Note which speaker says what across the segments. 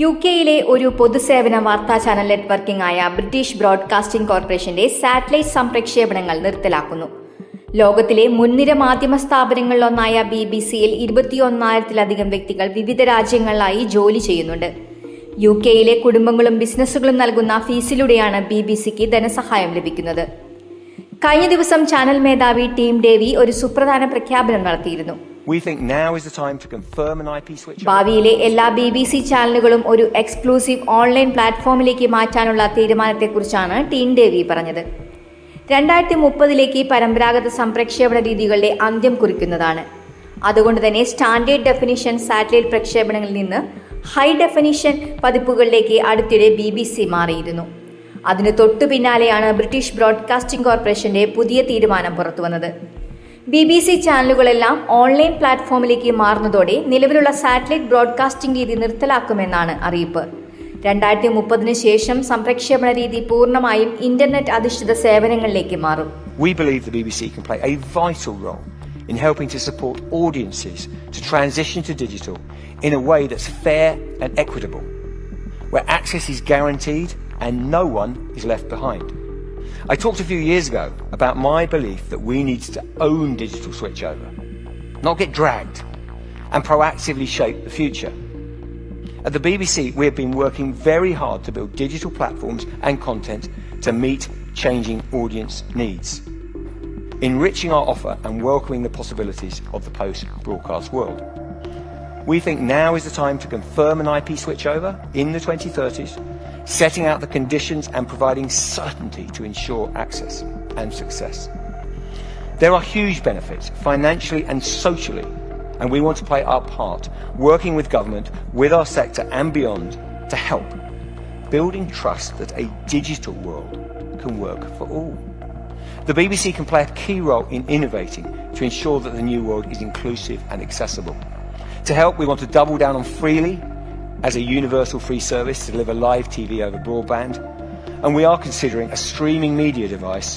Speaker 1: യുകെയിലെ ഒരു പൊതുസേവന വാർത്താ channel networking ആയ ബ്രിട്ടീഷ് ബ്രോഡ്കാസ്റ്റിംഗ് കോർപ്പറേഷന്റെ സാറ്റലൈറ്റ് സംപ്രേക്ഷണങ്ങൾ നിർത്തലാക്കുന്നു. ലോകത്തിലെ മുൻനിര മാധ്യമ സ്ഥാപനങ്ങളിലൊന്നായ BBC-യിൽ 21,000-ലധികം വ്യക്തികൾ വിവിധ രാജ്യങ്ങളിലായി ജോലി ചെയ്യുന്നുണ്ട്. യുകെയിലെ കുടുംബങ്ങളും ബിസിനസ്സുകളും നൽകുന്ന ഫീസിലൂടെയാണ് BBC-ക്ക് ധനസഹായം ലഭിക്കുന്നത്. കഴിഞ്ഞ ദിവസം ചാനൽ മേധാവി ടീം ഡേവി ഒരു സുപ്രധാന പ്രഖ്യാപനം നടത്തിയിരുന്നു. ഭാവിയിലെ എല്ലാ BBC ചാനലുകളും ഒരു എക്സ്ക്ലൂസീവ് ഓൺലൈൻ പ്ലാറ്റ്ഫോമിലേക്ക് മാറ്റാനുള്ള തീരുമാനത്തെക്കുറിച്ചാണ് ടീം ഡേവി പറഞ്ഞത്. 2030-ലേക്ക് പരമ്പരാഗത സംപ്രേക്ഷണ രീതികളുടെ അന്ത്യം കുറിക്കുന്നതാണ്. അതുകൊണ്ട് തന്നെ സ്റ്റാൻഡേർഡ് ഡെഫിനിഷൻ സാറ്റലൈറ്റ് പ്രക്ഷേപണങ്ങളിൽ നിന്ന് ഹൈ ഡെഫിനിഷൻ പതിപ്പുകളിലേക്ക് അടുത്തിടെ BBC മാറിയിരുന്നു. അതിനു തൊട്ടു പിന്നാലെയാണ് ബ്രിട്ടീഷ് ബ്രോഡ്കാസ്റ്റിംഗ് കോർപ്പറേഷന്റെ പുതിയ തീരുമാനം പുറത്തുവന്നത്. BBC ചാനലുകളെല്ലാം ഓൺലൈൻ പ്ലാറ്റ്ഫോമിലേക്ക് മാറുന്നതോടെ നിലവിലുള്ള സാറ്റലൈറ്റ് ബ്രോഡ്കാസ്റ്റിംഗ് രീതി നിർത്തലാക്കുമെന്നാണ് അറിയിപ്പ്. 2030-ന് ശേഷം സംപ്രേക്ഷണ രീതി പൂർണ്ണമായും ഇന്റർനെറ്റ് അധിഷ്ഠിത സേവനങ്ങളിലേക്ക് മാറും.
Speaker 2: We believe the BBC can play a vital role in helping to support audiences to transition to digital in a way that's fair and equitable, where access is guaranteed and no one is left behind. I talked a few years ago about my belief that we need to own digital switchover, not get dragged, and proactively shape the future. At the BBC, we have been working very hard to build digital platforms and content to meet changing audience needs, enriching our offer and welcoming the possibilities of the post-broadcast world. We think now is the time to confirm an IP switchover in the 2030s, setting out the conditions and providing certainty to ensure access and success. There are huge benefits, financially and socially, and we want to play our part, working with government, with our sector and beyond, to help building trust that a digital world can work for all. The BBC can play a key role in innovating to ensure that the new world is inclusive and accessible. To help, we want to double down on Freely as a universal free service to deliver live TV over broadband, and we are considering a streaming media device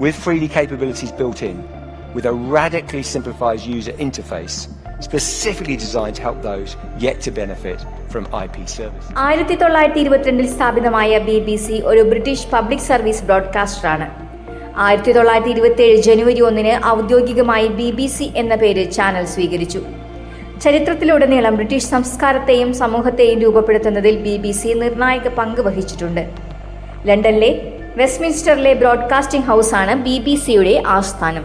Speaker 2: with Freely capabilities built in, with a radically simplified user interface specifically designed to help those yet to benefit from IP service.
Speaker 1: 1922-ൽ സ്ഥാപിതമായ BBC ഒരു British public service ബ്രോഡ്കാസ്റ്ററാണ്. 1927 ജനുവരി 1-ന് ഔദ്യോഗികമായി BBC എന്ന പേര് channel സ്വീകരിച്ചു. ചരിത്രത്തിലുടനീളം British സംസ്കാരത്തെയും സമൂഹത്തെയും രൂപപ്പെടുത്തുന്നതിൽ BBC നിർണായക പങ്ക് വഹിച്ചിട്ടുണ്ട്. ലണ്ടനിലെ വെസ്റ്റ്മിൻസ്റ്ററിലെ ബ്രോഡ്കാസ്റ്റിംഗ് ഹൗസാണ് BBCയുടെ ആസ്ഥാനം.